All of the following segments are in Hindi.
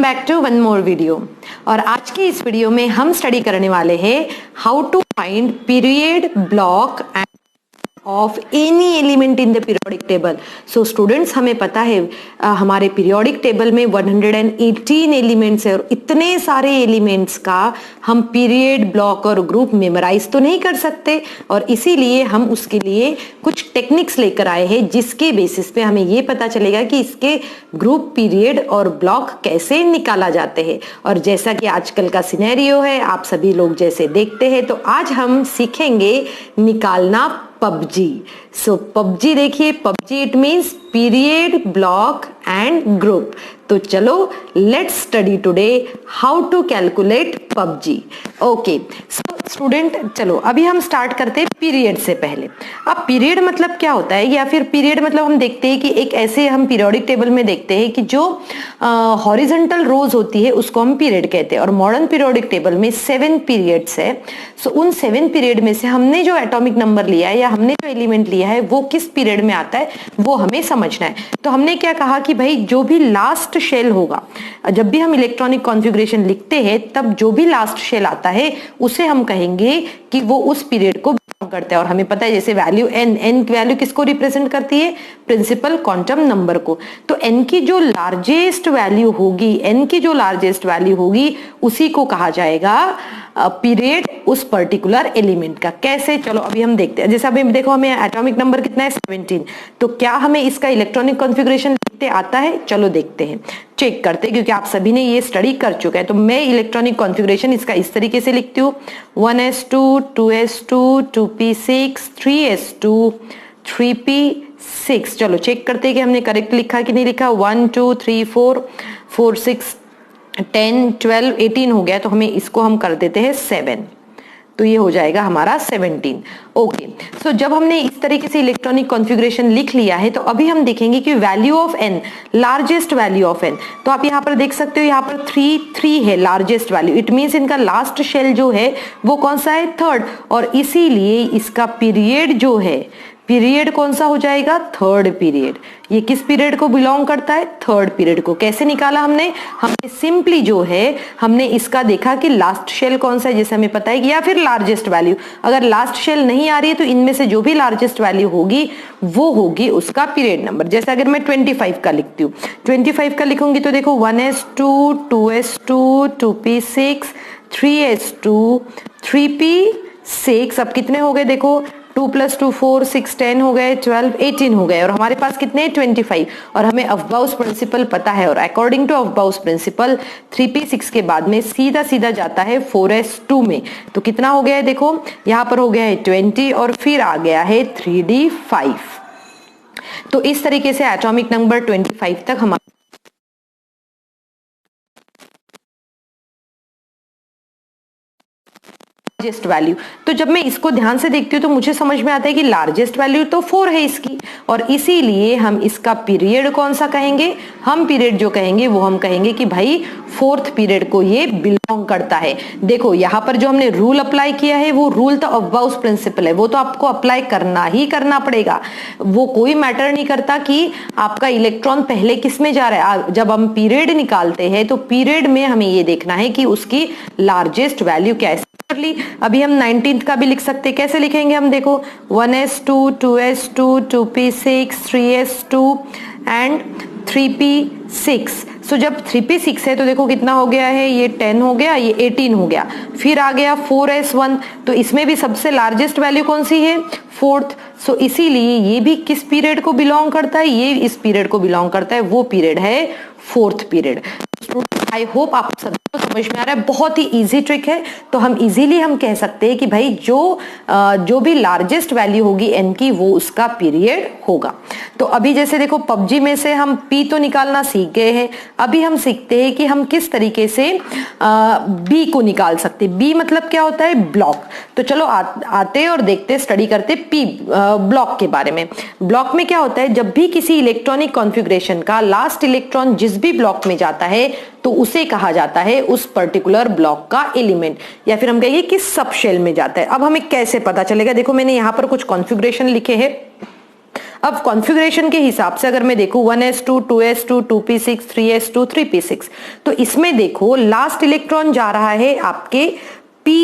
Back to one more video. और आज की इस वीडियो में हम स्टडी करने वाले हैं how to find period block and of any element in the periodic table. So students, हमें पता है हमारे पीरियोडिक टेबल में 118 एलिमेंट्स है और इतने सारे एलिमेंट्स का हम पीरियड, ब्लॉक और ग्रुप मेमोराइज तो नहीं कर सकते, और इसीलिए हम उसके लिए कुछ टेक्निक्स लेकर आए हैं जिसके बेसिस पे हमें ये पता चलेगा कि इसके ग्रुप, पीरियड और ब्लॉक कैसे निकाला जाते हैं। और जैसा कि आजकल का सिनेरियो है, आप सभी लोग जैसे देखते हैं, तो आज हम सीखेंगे निकालना पबजी। सो पबजी देखिए, PUBG it means period, block and group. तो चलो let's study today how to calculate PUBG. Okay so student, चलो अभी हम स्टार्ट करते हैं पीरियड से पहले। अब पीरियड मतलब क्या होता है, या फिर पीरियड मतलब हम देखते हैं कि एक ऐसे हम पीरियोडिक टेबल में देखते हैं कि जो हॉरिजॉन्टल रोज होती है उसको हम पीरियड कहते हैं। और मॉडर्न पीरियोडिक टेबल में 7 पीरियड्स है। सो उन 7 पीरियड में से हमने जो एटॉमिक नंबर लिया है या हमने जो एलिमेंट लिया है वो किस पीरियड में आता है वो हमें समझना है। तो हमने क्या कहा कि भाई जो भी लास्ट शेल होगा, जब भी हम इलेक्ट्रॉनिक कॉन्फ़िगरेशन लिखते हैं तब जो भी लास्ट शेल आता है उसे हम कहेंगे कि वो उस पीरियड को बिलोंग करता है। और हमें पता है जैसे वैल्यू एन की वैल्यू किसको रिप्रेजेंट करती है, प्रिंसिपल क्वांटम नंबर को। तो एन की जो लार्जेस्ट वैल्यू होगी उसी को कहा जाएगा पीरियड उस पर्टिकुलर एलिमेंट का। कैसे, चलो अभी हम देखते हैं। जैसे अभी देखो हमें एटॉमिक नंबर कितना है, 17। तो क्या हमें इसका इलेक्ट्रॉनिक कॉन्फ़िगरेशन लिखते आता है? चलो देखते हैं, चेक करते हैं, क्योंकि आप सभी ने ये स्टडी कर चुका है। तो मैं इलेक्ट्रॉनिक कॉन्फ़िगरेशन इसका इस तरीके से लिखती हूँ, 1s2 2s2 2p6 3s2 3p6। चलो चेक करते हैं कि हमने करेक्ट लिखा कि नहीं लिखा। 1 2 3 4 4 6 10 12 18 हो गया, तो हमें इसको हम कर देते हैं 7। तो ये हो जाएगा हमारा 17। ओके सो जब हमने इस तरीके से इलेक्ट्रॉनिक कॉन्फ़िगरेशन लिख लिया है तो अभी हम देखेंगे कि value of N, largest value of N. तो आप यहाँ पर देख सकते हो, यहाँ पर 3 है लार्जेस्ट वैल्यू। इट मीन्स इनका लास्ट शेल जो है वो कौन सा है, 3rd। और इसीलिए इसका पीरियड जो है, पीरियड कौन सा हो जाएगा, 3rd पीरियड। ये किस पीरियड को बिलोंग करता है, 3rd पीरियड को। कैसे निकाला हमने सिंपली जो है हमने इसका देखा कि लास्ट शेल कौन सा है, जैसे हमें पता है कि, या फिर लार्जेस्ट वैल्यू। अगर लास्ट शेल नहीं आ रही है तो इनमें से जो भी लार्जेस्ट वैल्यू होगी वो होगी उसका पीरियड नंबर। जैसे अगर मैं 25 का लिखती हूँ, 25 का लिखूंगी तो देखो 1s2 2s2 2p6 3s2 3p6। अब कितने हो गए देखो, 2 + 2 4 6 10 हो गए, 12 18 हो गए, और हमारे पास कितने 25। और हमें अफबाउस प्रिंसिपल पता है, और अकॉर्डिंग टू अफबाउस प्रिंसिपल 3p6 के बाद में सीधा सीधा जाता है 4s2 में। तो कितना हो गया है देखो, यहाँ पर हो गया है 20 और फिर आ गया है 3d5। तो इस तरीके से एटॉमिक नंबर 25 तक हमारा लार्जेस्ट वैल्यू। तो जब मैं इसको ध्यान से देखती हूँ तो मुझे समझ में आता है कि लार्जेस्ट वैल्यू तो 4 है इसकी, और इसीलिए हम इसका पीरियड कौन सा कहेंगे, हम पीरियड जो कहेंगे वो हम कहेंगे कि भाई 4th पीरियड को ये बिलोंग करता है। देखो यहाँ पर जो हमने रूल अप्लाई किया है वो रूल तो अफबाउस प्रिंसिपल है, वो तो आपको अप्लाई करना ही करना पड़ेगा। वो कोई मैटर नहीं करता कि आपका इलेक्ट्रॉन पहले किस में जा रहा है। जब हम पीरियड निकालते हैं तो पीरियड में हमें ये देखना है कि उसकी लार्जेस्ट वैल्यू क्या है। अभी हम 19th का भी लिख सकते हैं। कैसे लिखेंगे हम देखो, 1s2 2s2 2p6 3s2 and 3p6। सो जब 3p6 है तो देखो कितना हो गया है, ये 10 हो गया, ये 18 हो गया, फिर आ गया 4s1। तो इसमें भी सबसे लार्जेस्ट वैल्यू कौन सी है, 4th। सो इसीलिए ये भी किस पीरियड को बिलोंग करता है, ये इस पीरियड को बिलोंग करता है, वो पीरियड है 4th पीरियड। आई होप आप सभी को समझ में आ रहा है, बहुत ही इजी ट्रिक है। तो हम इजीली हम कह सकते हैं कि भाई जो भी लार्जेस्ट वैल्यू होगी एन की वो उसका पीरियड होगा। तो अभी जैसे देखो पबजी में से हम पी तो निकालना सीख गए हैं, अभी हम सीखते हैं कि हम किस तरीके से बी को निकाल सकते हैं। बी मतलब क्या होता है, ब्लॉक। तो चलो आते और देखते, स्टडी करते पी ब्लॉक के बारे में। ब्लॉक में क्या होता है, जब भी किसी इलेक्ट्रॉनिक कॉन्फ़िगरेशन का लास्ट इलेक्ट्रॉन जिस भी ब्लॉक में जाता है तो उसे कहा जाता है उस पर्टिकुलर ब्लॉक का एलिमेंट, या फिर हम कहेंगे कि सब शेल में जाता है। अब हमें कैसे पता चलेगा, देखो मैंने यहां पर कुछ कॉन्फ़िगरेशन लिखे हैं। अब कॉन्फ़िगरेशन के हिसाब से अगर मैं देखूं 1s2 2s2 2p6 3s2 3p6, तो इसमें देखो लास्ट इलेक्ट्रॉन जा रहा है आपके p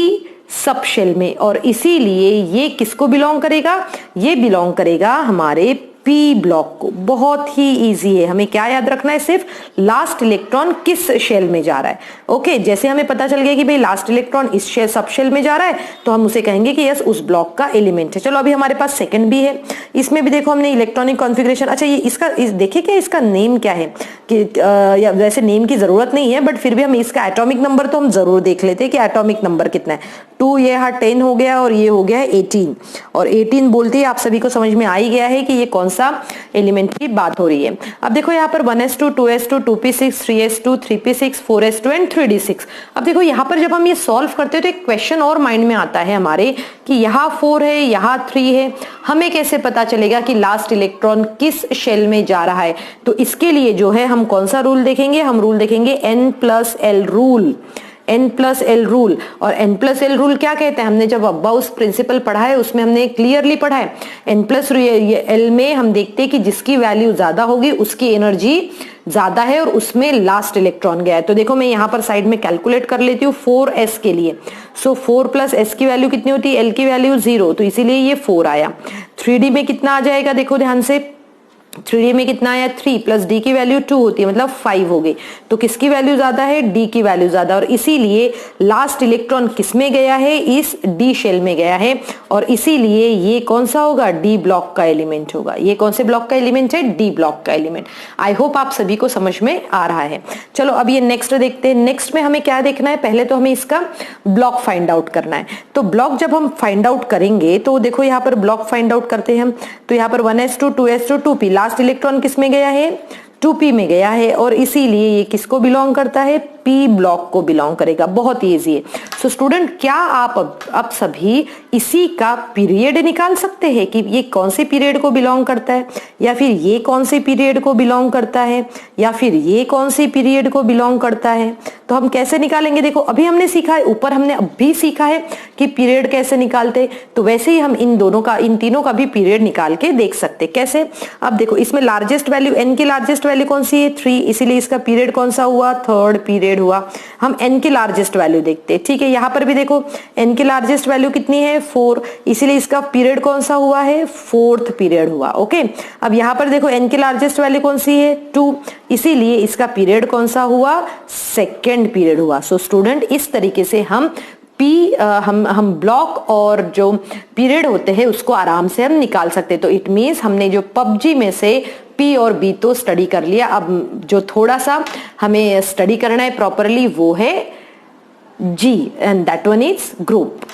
सब शेल में, और इसीलिए ये किसको बिलोंग करेगा, ये बिलोंग करेगा हमारे पी ब्लॉक को। बहुत ही इजी है, हमें क्या याद रखना है, सिर्फ लास्ट इलेक्ट्रॉन किस शेल में जा रहा है। ओके, जैसे हमें पता चल गया कि भाई लास्ट इलेक्ट्रॉन इस शेल सब शेल में जा रहा है, तो हम उसे कहेंगे कि यस उस ब्लॉक का एलिमेंट है। चलो अभी हमारे पास सेकंड भी है, इसमें भी देखो हमने इलेक्ट्रॉनिक कॉन्फ़िगरेशन, अच्छा ये इसका देखिए क्या इसका नेम क्या है, कि या वैसे नेम की जरूरत नहीं है, बट फिर भी हम इसका एटॉमिक नंबर तो हम जरूर देख लेते हैं कि एटॉमिक नंबर कितना है। 2 ये 10 हो गया और ये हो गया 18, और 18 बोलते ही आप सभी को समझ में आ ही गया है कि ये कौन सा एलिमेंट की बात हो रही है। अब देखो यहाँ पर 1s2 2s2 2p6 3s2 3p6 4s2 and 3d6। अब देखो यहाँ पर जब हम ये सॉल्व करते हैं तो एक क्वेश्चन और माइंड में आता है हमारे कि यहाँ 4 है, यहाँ 3 है, हमें कैसे पता चलेगा कि लास्ट इलेक्ट्रॉन किस शेल में जा रहा है। तो इसके लिए जो है हम कौन सा रूल देखेंगे, हम रूल देखेंगे n+l रूल, n+l रूल। और n+l रूल क्या कहते हैं, हमने जब अबाउट प्रिंसिपल पढ़ा है उसमें हमने क्लियरली पढ़ा है, n+l में हम देखते हैं कि जिसकी वैल्यू ज्यादा होगी उसकी एनर्जी ज्यादा है और उसमें लास्ट इलेक्ट्रॉन गया है। तो देखो मैं यहाँ पर साइड में कैलकुलेट कर लेती हूँ 4s के लिए। सो 4+s की वैल्यू कितनी होती है, l की वैल्यू 0, तो इसीलिए ये 4 आया। 3d में कितना आ जाएगा, देखो ध्यान से 3d में कितना आया, 3 + d की वैल्यू 2 होती है, मतलब 5 हो गई। तो किसकी वैल्यू ज्यादा है, d की वैल्यू ज्यादा, और इसीलिए लास्ट इलेक्ट्रॉन किस में गया है, इस d शेल में गया है, और इसीलिए ये कौन सा होगा, d ब्लॉक का एलिमेंट होगा। ये कौन से ब्लॉक का एलिमेंट है, d ब्लॉक का एलिमेंट। आई होप आप सभी को समझ में आ रहा है। चलो अब ये नेक्स्ट देखते हैं। नेक्स्ट में हमें क्या देखना है, पहले तो हमें इसका ब्लॉक फाइंड आउट करना है। तो ब्लॉक जब हम फाइंड आउट करेंगे तो देखो यहाँ पर ब्लॉक फाइंड आउट करते हैं हम, तो यहाँ पर 1s2 2s2 2p, last electron किस में गया है, 2p में गया है, और इसीलिए ये किसको बिलोंग करता है, p ब्लॉक को बिलोंग करेगा। बहुत इजी है। सो स्टूडेंट, क्या आप अब सभी इसी का पीरियड निकाल सकते हैं कि ये कौन से पीरियड को बिलोंग करता है, या फिर ये कौन से पीरियड को बिलोंग करता है, या फिर ये कौन से पीरियड को बिलोंग करता है। तो हम कैसे निकालेंगे, देखो अभी हमने सीखा है, ऊपर हमने अभी सीखा है कि पीरियड कैसे निकालते, तो वैसे ही हम इन दोनों का, इन तीनों का भी पीरियड निकाल के देख सकते। कैसे, अब देखो इसमें लार्जेस्ट वैल्यू, n की लार्जेस्ट वैल्यू कौन सी है, 3, इसीलिए इसका पीरियड कौन सा हुआ, थर्ड पीरियड हुआ। हम n की लार्जेस्ट वैल्यू देखते हैं, ठीक है। यहाँ पर भी देखो n की लार्जेस्ट वैल्यू कितनी है, 4, इसीलिए इसका पीरियड कौन सा हुआ है, फोर्थ पीरियड हुआ। ओके, अब यहाँ पर देखो n की लार्जेस्ट वैल्यू कौन सी है, 2, इसीलिए इसका पीरियड कौन सा हुआ, सेकेंड पीरियड हुआ। सो स्टूडेंट, इस तरीके से हम हम ब्लॉक और जो पीरियड होते हैं उसको आराम से हम निकाल सकते हैं। तो इट मीन्स हमने जो पबजी में से P और B तो स्टडी कर लिया, अब जो थोड़ा सा हमें स्टडी करना है प्रॉपरली वो है G, and that one is group.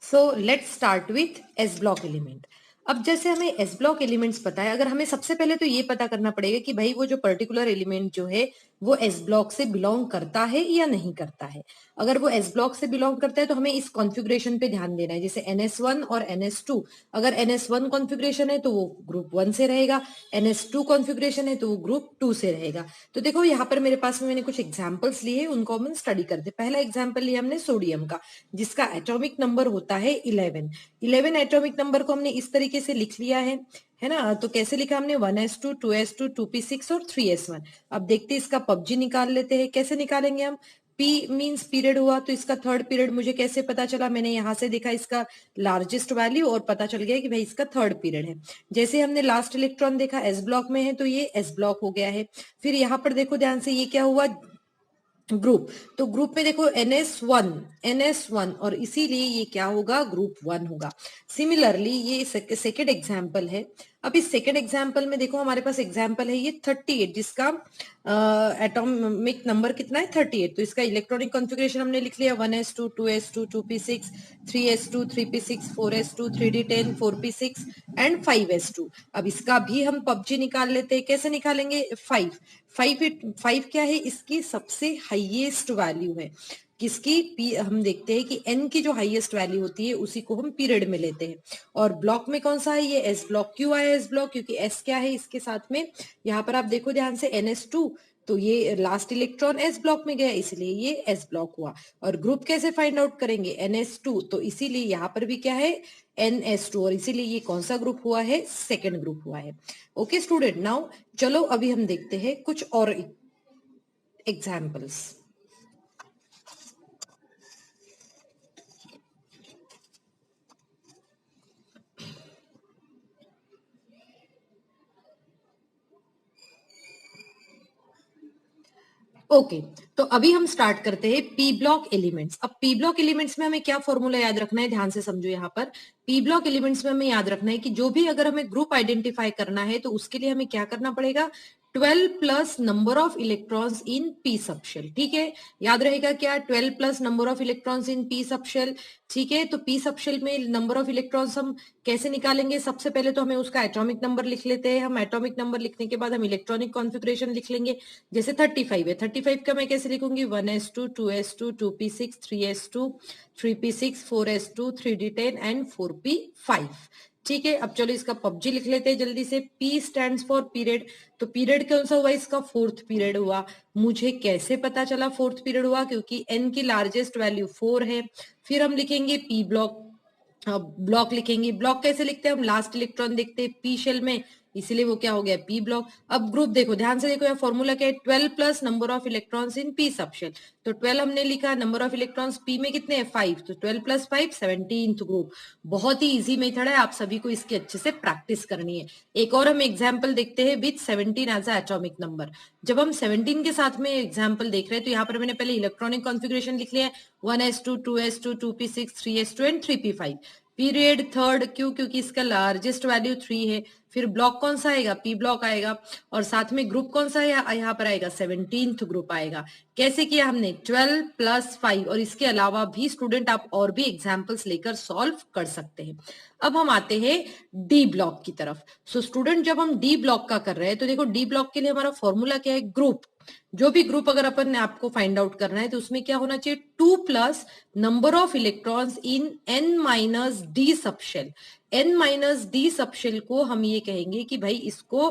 So let's start with S block element. अब जैसे हमें एस ब्लॉक एलिमेंट्स पता है, अगर हमें सबसे पहले तो ये पता करना पड़ेगा कि भाई वो जो पर्टिकुलर एलिमेंट जो है वो एस ब्लॉक से बिलोंग करता है या नहीं करता है। अगर वो एस ब्लॉक से बिलोंग करता है तो हमें इस कॉन्फ़िगरेशन पे ध्यान देना है, जैसे NS1 और NS2। अगर NS1 कॉन्फ़िगरेशन है तो वो ग्रुप 1 से रहेगा, NS2 कॉन्फ़िगरेशन है तो वो ग्रुप 2 से रहेगा। तो देखो यहाँ पर मेरे पास में मैंने कुछ एग्जाम्पल्स लिए, उनको हम स्टडी करते। पहला एग्जाम्पल लिया हमने सोडियम का, जिसका एटॉमिक नंबर होता है 11। 11 एटॉमिक नंबर को हमने इस तरीके से लिख लिया है ना। तो कैसे लिखा हमने, 1s2 2s2 2p6 और 3s1। अब देखते हैं इसका पबजी निकाल लेते हैं। कैसे निकालेंगे हम, P मींस पीरियड हुआ, तो इसका थर्ड पीरियड मुझे कैसे पता चला, मैंने यहां से देखा इसका लार्जेस्ट वैल्यू और पता चल गया कि भाई इसका थर्ड पीरियड है। जैसे हमने लास्ट इलेक्ट्रॉन देखा एस ब्लॉक में है तो ये एस ब्लॉक हो गया है। फिर यहाँ पर देखो ध्यान से, ये क्या हुआ, ग्रुप। तो ग्रुप में देखो NS1 और इसीलिए ये क्या होगा, ग्रुप 1 होगा। सिमिलरली ये सेकेंड एग्जाम्पल है। अब इस सेकेंड एग्जाम्पल में देखो हमारे पास एग्जाम्पल है ये 38, जिसका एटॉमिक नंबर कितना है, 38। तो इसका इलेक्ट्रॉनिक कॉन्फ़िगरेशन हमने लिख लिया, 1s2 2s2 2p6 3s2 3p6 4s2 3d10 4p6 and 5s2। अब इसका भी हम पबजी निकाल लेते हैं। कैसे निकालेंगे, 5 क्या है, इसकी सबसे हाईएस्ट वैल्यू है। किसकी, हम देखते हैं कि n की जो हाईएस्ट वैल्यू होती है उसी को हम पीरियड में लेते हैं। और ब्लॉक में कौन सा है, ये एस ब्लॉक। क्यों आया एस ब्लॉक, क्योंकि एस क्या है इसके साथ में, यहाँ पर आप देखो ध्यान से NS2 तो ये लास्ट इलेक्ट्रॉन एस ब्लॉक में गया, इसलिए ये एस ब्लॉक हुआ। और ग्रुप कैसे फाइंड आउट करेंगे, NS2, तो इसीलिए यहाँ पर भी क्या है, NS2, और इसीलिए ये कौन सा ग्रुप हुआ है, सेकेंड ग्रुप हुआ है। ओके स्टूडेंट, नाउ चलो अभी हम देखते हैं कुछ और एग्जाम्पल्स। ओके तो अभी हम स्टार्ट करते हैं पी ब्लॉक एलिमेंट्स। अब पी ब्लॉक एलिमेंट्स में हमें क्या फॉर्मूला याद रखना है, ध्यान से समझो। यहाँ पर पी ब्लॉक एलिमेंट्स में हमें याद रखना है कि जो भी अगर हमें ग्रुप आइडेंटिफाई करना है तो उसके लिए हमें क्या करना पड़ेगा, 12 plus number of electrons in P subshell. ठीक है, याद रहेगा क्या, 12 plus number of electrons in P subshell. ठीक है, तो पी सबशेल में नंबर ऑफ इलेक्ट्रॉन्स हम कैसे निकालेंगे, सबसे पहले तो हमें उसका एटॉमिक नंबर लिख लेते हैं। हम एटॉमिक नंबर लिखने के बाद हम इलेक्ट्रॉनिक कॉन्फ़िगरेशन लिख लेंगे। जैसे 35 है, 35 का मैं कैसे लिखूंगी, 1s2 2s2 2p6 3s2 3p6 4s2 3d10 and 4p5। ठीक है, अब चलो इसका पबजी लिख लेते हैं जल्दी से। P स्टैंड्स फॉर पीरियड, तो पीरियड कौन सा हुआ, इसका फोर्थ पीरियड हुआ। मुझे कैसे पता चला फोर्थ पीरियड हुआ, क्योंकि n की लार्जेस्ट वैल्यू 4 है। फिर हम लिखेंगे P ब्लॉक, ब्लॉक लिखेंगे। ब्लॉक कैसे लिखते हैं, हम लास्ट इलेक्ट्रॉन देखते हैं पी शेल में, इसीलिए वो क्या हो गया, पी ब्लॉक। अब ग्रुप देखो, ध्यान से देखो, यहाँ फॉर्मूला क्या है, 12 plus number of electrons in P subshell. तो 12 हमने लिखा, नंबर ऑफ इलेक्ट्रॉन्स पी में कितने हैं, 5, तो 12 प्लस 5 17th ग्रुप। बहुत ही इजी मेथड है, आप सभी को इसकी अच्छे से प्रैक्टिस करनी है। एक और हम एग्जाम्पल देखते हैं with 17 as a atomic number. जब हम 17 के साथ में एग्जाम्पल देख रहे हैं तो यहाँ पर मैंने पहले इलेक्ट्रॉनिक कॉन्फ़िगरेशन लिख लिया है, 1s2 2s2 2p6 3s2 and 3p5। Period third, क्यों, क्योंकि इसका लार्जेस्ट वैल्यू 3 है। फिर ब्लॉक कौन सा आएगा, पी ब्लॉक आएगा। और साथ में ग्रुप कौन सा है, यहाँ पर आएगा 17th ग्रुप आएगा। कैसे किया हमने, 12 प्लस 5, और इसके अलावा भी स्टूडेंट आप और भी एग्जाम्पल्स लेकर सॉल्व कर सकते हैं। अब हम आते हैं डी ब्लॉक की तरफ। सो स्टूडेंट जब हम डी ब्लॉक का कर रहे हैं तो देखो, डी ब्लॉक के लिए हमारा फॉर्मूला क्या है, ग्रुप। जो भी ग्रुप अगर अपन ने आपको फाइंड आउट करना है तो उसमें क्या होना चाहिए, 2 plus number of electrons in n minus D subshell. n minus D subshell को हम ये कहेंगे कि भाई इसको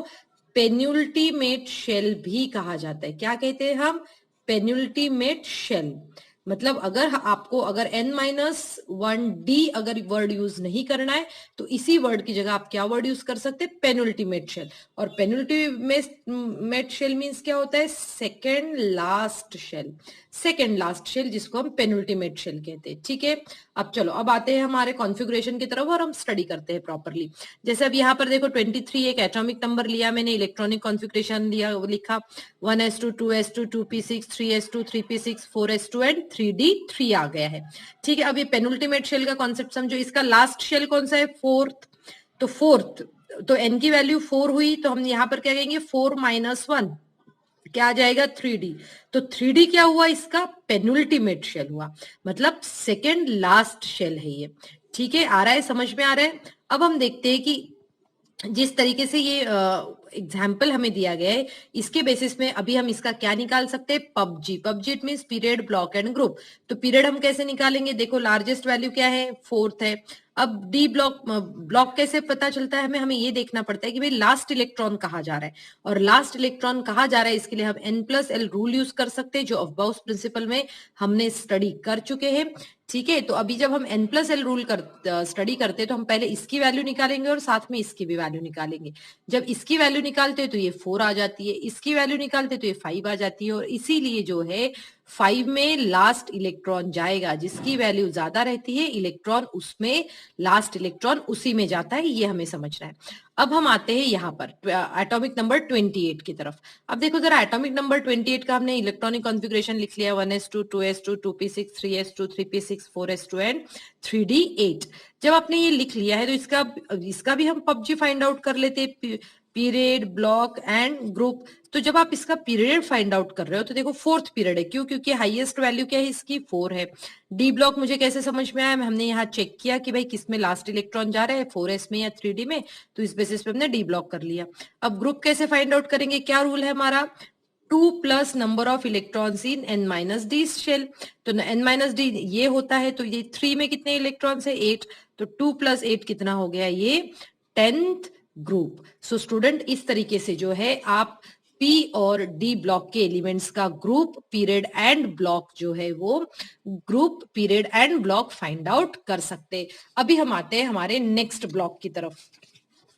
पेन्युल्टीमेट शेल भी कहा जाता है। क्या कहते हैं हम, पेन्युल्टीमेट शेल। मतलब अगर आपको अगर n माइनस 1d अगर वर्ड यूज नहीं करना है तो इसी वर्ड की जगह आप क्या वर्ड यूज कर सकते हैं, पेनुल्टीमेट शेल। और पेनुल्टीमेट शेल मींस क्या होता है, second last shell. Second last shell जिसको हम पेनुल्टीमेट शेल कहते हैं। ठीक है, अब चलो अब आते हैं हमारे कॉन्फ़िगरेशन की तरफ और हम स्टडी करते हैं प्रॉपरली। जैसे अब यहाँ पर देखो 23 एक एटॉमिक नंबर लिया मैंने, इलेक्ट्रॉनिक कॉन्फ़िगरेशन लिया, लिखा 1s2 2s2 2p6 3s2 3p6 4s2 and 3d3 आ गया है। ठीक है, अब ये पेनुल्टीमेट शेल का कॉन्सेप्ट समझो। इसका लास्ट शेल कौन सा है, फोर्थ। तो फोर्थ, तो n की वैल्यू 4 हुई, तो हम यहाँ पर क्या कहेंगे, 4 माइनस 1 क्या आ जाएगा, 3d। तो 3d क्या हुआ, इसका पेनुल्टीमेट शेल हुआ, मतलब सेकेंड लास्ट शेल है ये। ठीक है, आ रहा है, समझ में आ रहा है। अब हम देखते हैं कि जिस तरीके से ये एग्जाम्पल हमें दिया गया है, इसके बेसिस में अभी हम इसका क्या निकाल सकते हैं, PUBG. PUBG it means period block and group. तो पीरियड हम कैसे निकालेंगे, देखो लार्जेस्ट वैल्यू क्या है, फोर्थ है। अब डी ब्लॉक, ब्लॉक कैसे पता चलता है हमें, हमें ये देखना पड़ता है कि भाई लास्ट इलेक्ट्रॉन कहाँ जा रहा है, और लास्ट इलेक्ट्रॉन कहाँ जा रहा है इसके लिए हम n+l रूल यूज कर सकते हैं, जो अबाउट प्रिंसिपल में हमने स्टडी कर चुके हैं। ठीक है, तो अभी जब हम n+l रूल स्टडी करते हैं तो हम पहले इसकी वैल्यू निकालेंगे और साथ में इसकी भी वैल्यू निकालेंगे। जब इसकी वैल्यू निकालते हैं तो ये 4 आ जाती है, इसकी वैल्यू निकालते हैं तो ये 5 आ जाती है, और इसीलिए जो है 5 में लास्ट इलेक्ट्रॉन जाएगा, जिसकी वैल्यू ज्यादा रहती है इलेक्ट्रॉन उसमें, लास्ट इलेक्ट्रॉन उसी में जाता है, ये हमें समझना है। अब हम आते हैं यहाँ पर एटॉमिक नंबर 28 की तरफ। अब देखो जरा, एटॉमिक नंबर 28 का हमने इलेक्ट्रॉनिक कॉन्फ़िगरेशन लिख लिया, 1s2 2s2 2p6 3s2 3p6 4s2 and 3d8। जब आपने ये लिख लिया है तो इसका भी हम पबजी फाइंड आउट कर लेते हैं, पीरियड ब्लॉक एंड ग्रुप। तो जब आप इसका पीरियड फाइंड आउट कर रहे हो तो देखो फोर्थ पीरियड है, क्यों, क्योंकि हाईएस्ट वैल्यू क्या है इसकी, 4 है। डी ब्लॉक मुझे कैसे समझ में आया, हमने यहाँ चेक किया कि भाई किसमें लास्ट इलेक्ट्रॉन जा रहा है, 4s में या 3d में, तो इस बेसिस पे हमने डी ब्लॉक कर लिया। अब ग्रुप कैसे फाइंड आउट करेंगे, क्या रूल है हमारा, 2 plus number of electrons in n minus D shell. तो n माइनस डी ये होता है, तो ये 3 में कितने इलेक्ट्रॉन्स है, 8, तो 2 प्लस 8 कितना हो गया, ये 10th ग्रुप। सो स्टूडेंट इस तरीके से जो है आप पी और डी ब्लॉक के एलिमेंट्स का ग्रुप, पीरियड एंड ब्लॉक जो है वो group, period and block find out कर सकते। अभी हम आते हैं हमारे नेक्स्ट ब्लॉक की तरफ,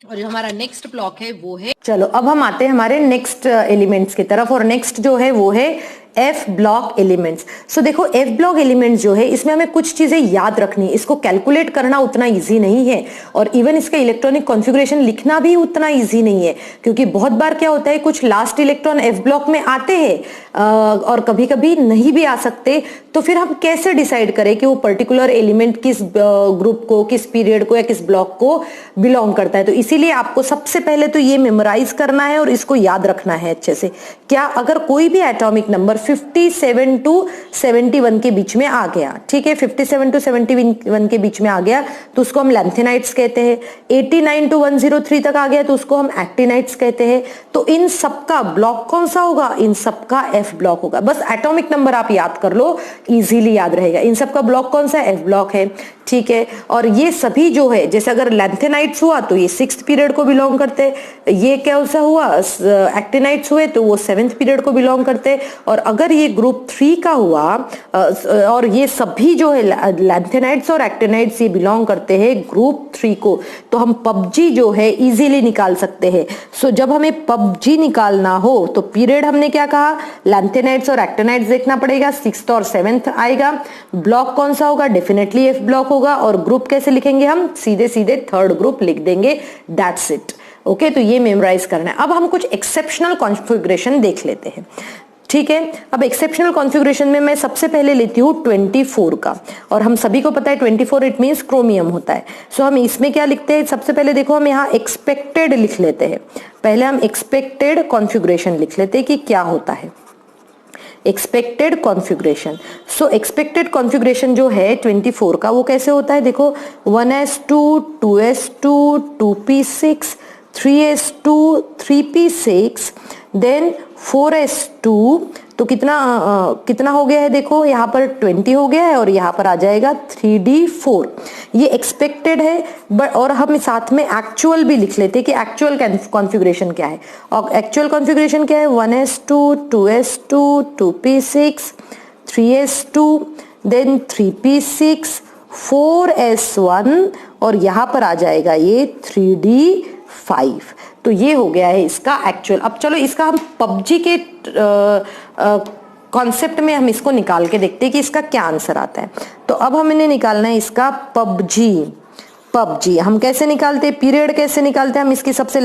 और जो हमारा नेक्स्ट ब्लॉक है वो है, चलो अब हम आते हैं हमारे नेक्स्ट एलिमेंट्स की तरफ, और नेक्स्ट जो है वो है एफ ब्लॉक एलिमेंट्स। सो देखो एफ ब्लॉक एलिमेंट्स जो है इसमें हमें कुछ चीजें याद रखनी है, इसको कैलकुलेट करना उतना इजी नहीं है, और इवन इसका इलेक्ट्रॉनिक कॉन्फ़िगरेशन लिखना भी उतना इजी नहीं है, क्योंकि बहुत बार क्या होता है कुछ लास्ट इलेक्ट्रॉन एफ ब्लॉक में आते हैं और कभी कभी नहीं भी आ सकते, तो फिर हम कैसे डिसाइड करें कि वो पर्टिकुलर एलिमेंट किस ग्रुप को, किस पीरियड को या किस ब्लॉक को बिलोंग करता है। तो इसीलिए आपको सबसे पहले तो ये मेमोराइज करना है और इसको याद रखना है अच्छे से। क्या अगर कोई भी एटॉमिक नंबर 57 टू 71 के बीच में आ गया, ठीक है, 57 टू 71 के बीच में आ गया तो उसको हम लैंथेनाइट्स कहते हैं। 89 टू 103 तक आ गया तो उसको हम एक्टिनाइट्स कहते हैं। तो इन सबका ब्लॉक कौन सा होगा? इन सबका एफ ब्लॉक होगा। बस एटॉमिक नंबर आप याद कर लो, इजीली याद रहेगा। इन सबका ब्लॉक कौन सा? एफ ब्लॉक है, ठीक है। और ये सभी जो है, जैसे अगर लैंथेनाइट्स हुआ तो ये 6th पीरियड को बिलोंग करते हैं, ये कैसा हुआ एक्टिनाइट्स हुए तो वो 7th पीरियड को बिलोंग करते हैं। और अगर ये ग्रुप 3 का हुआ और ये सभी जो है लैंथेनाइट्स और एक्टिनाइट्स ये बिलोंग करते हैं ग्रुप 3 को, तो हम पबजी जो है इजीली निकाल सकते हैं। सो जब हमें पबजी निकालना हो तो पीरियड हमने क्या कहा? लैंथेनाइट्स और एक्टिनाइट्स देखना पड़ेगा, 6th और 7th आएगा। ब्लॉक कौन सा होगा? डेफिनेटली एफ ब्लॉक होगा। और ग्रुप कैसे लिखेंगे? हम सीधे सीधे 3rd ग्रुप लिख देंगे, दैट्स इट। ओके, तो ये मेमोराइज करना है। अब हम कुछ एक्सेप्शनल कॉन्फ़िगरेशन देख लेते हैं, ठीक है। अब एक्सेप्शनल कॉन्फ़िगरेशन में मैं सबसे पहले लेती हूँ 24 का, और हम सभी को पता है 24 इट मीन्स क्रोमियम होता है। सो हम इसमें क्या लिखते हैं? सबसे पहले देखो हम यहाँ एक्सपेक्टेड लिख लेते हैं। पहले हम एक्सपेक्टेड कॉन्फ़िगरेशन लिख लेते हैं कि क्या होता है एक्सपेक्टेड कॉन्फ़िगरेशन। सो एक्सपेक्टेड कॉन्फ़िगरेशन जो है 24 का वो कैसे होता है? देखो 1s2 2s2 2p6 3s2 3p6 then 4s2, तो कितना हो गया है? देखो यहाँ पर 20 हो गया है और यहाँ पर आ जाएगा 3d4। ये एक्सपेक्टेड है, बट और हम साथ में एक्चुअल भी लिख लेते हैं कि एक्चुअल कॉन्फ़िगरेशन क्या है। और एक्चुअल कॉन्फ़िगरेशन क्या है? 1s2 2s2 2p6 3s2 then 3p6 4s1 और यहाँ पर आ जाएगा ये 3d5। तो ये हो गया है इसका एक्चुअल। अब चलो इसका हम पबजी के कॉन्सेप्ट में हम इसको निकाल के देखते हैं कि इसका क्या आंसर आता है। तो अब हमें निकालना है इसका पबजी। हम कैसे निकालते हैं? पीरियड कैसे निकालते हैं? हम इसकी सबसे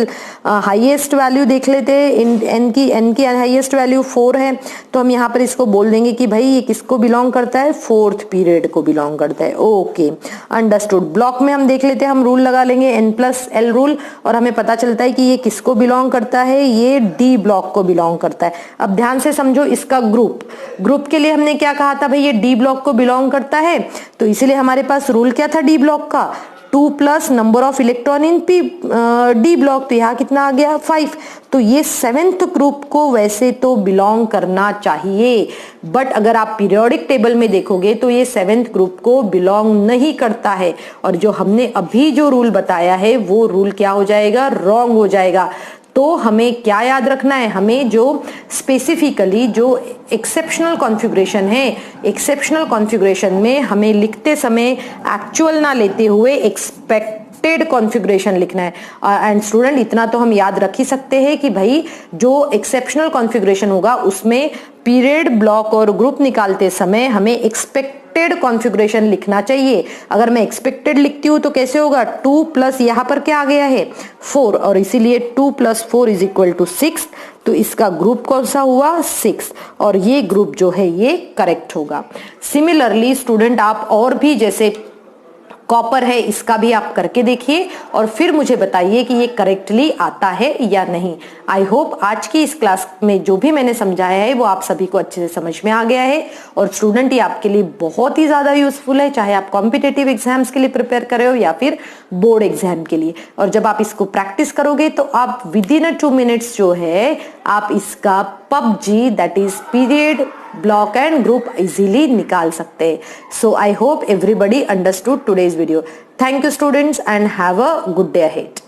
हाईएस्ट वैल्यू देख लेते हैं। एन की हाईएस्ट वैल्यू 4 है, तो हम यहाँ पर इसको बोल देंगे कि भाई ये किसको बिलोंग करता है? 4th पीरियड को बिलोंग करता है। Okay, understood. ब्लॉक में हम देख लेते हैं, हम रूल लगा लेंगे n+l रूल, और हमें पता चलता है कि ये किसको बिलोंग करता है? ये डी ब्लॉक को बिलोंग करता है। अब ध्यान से समझो इसका ग्रुप के लिए हमने क्या कहा था? भाई ये डी ब्लॉक को बिलोंग करता है, तो इसीलिए हमारे पास रूल क्या था डी ब्लॉक का? 2 plus number of electron in D block, तो यहाँ कितना आ गया? 5। तो ये 7th ग्रुप को वैसे तो बिलोंग करना चाहिए, बट अगर आप पीरियोडिक टेबल में देखोगे तो ये 7th ग्रुप को बिलोंग नहीं करता है, और जो हमने अभी जो रूल बताया है वो रूल क्या हो जाएगा? रॉन्ग हो जाएगा। तो हमें क्या याद रखना है? हमें जो स्पेसिफिकली जो एक्सेप्शनल कॉन्फ़िगरेशन है, एक्सेप्शनल कॉन्फ़िगरेशन में हमें लिखते समय एक्चुअल ना लेते हुए एक्सपेक्टेड कॉन्फ़िगरेशन लिखना है। एंड स्टूडेंट इतना तो हम याद रख ही सकते हैं कि भाई जो एक्सेप्शनल कॉन्फ़िगरेशन होगा उसमें पीरियड, ब्लॉक और ग्रुप निकालते समय हमें एक्सपेक्टेड कॉन्फ़िगरेशन लिखना चाहिए। अगर मैं एक्सपेक्टेड लिखती हूं तो कैसे होगा? 2 प्लस यहाँ पर क्या आ गया है? 4, और इसीलिए 2 + 4 = 6। तो इसका ग्रुप कौन सा हुआ? 6, और ये ग्रुप जो है ये करेक्ट होगा। सिमिलरली स्टूडेंट आप और भी जैसे कॉपर है इसका भी आप करके देखिए और फिर मुझे बताइए कि ये करेक्टली आता है या नहीं। आई होप आज की इस क्लास में जो भी मैंने समझाया है वो आप सभी को अच्छे से समझ में आ गया है, और स्टूडेंट ये आपके लिए बहुत ही ज्यादा यूजफुल है, चाहे आप कॉम्पिटेटिव एग्जाम्स के लिए प्रिपेयर कर रहे हो या फिर बोर्ड एग्जाम के लिए। और जब आप इसको प्रैक्टिस करोगे तो आप विदिन 2 मिनट्स जो है आप इसका PBG, that is period, block and group easily निकाल सकते हैं। So I hope everybody understood today's video. Thank you students and have a good day ahead.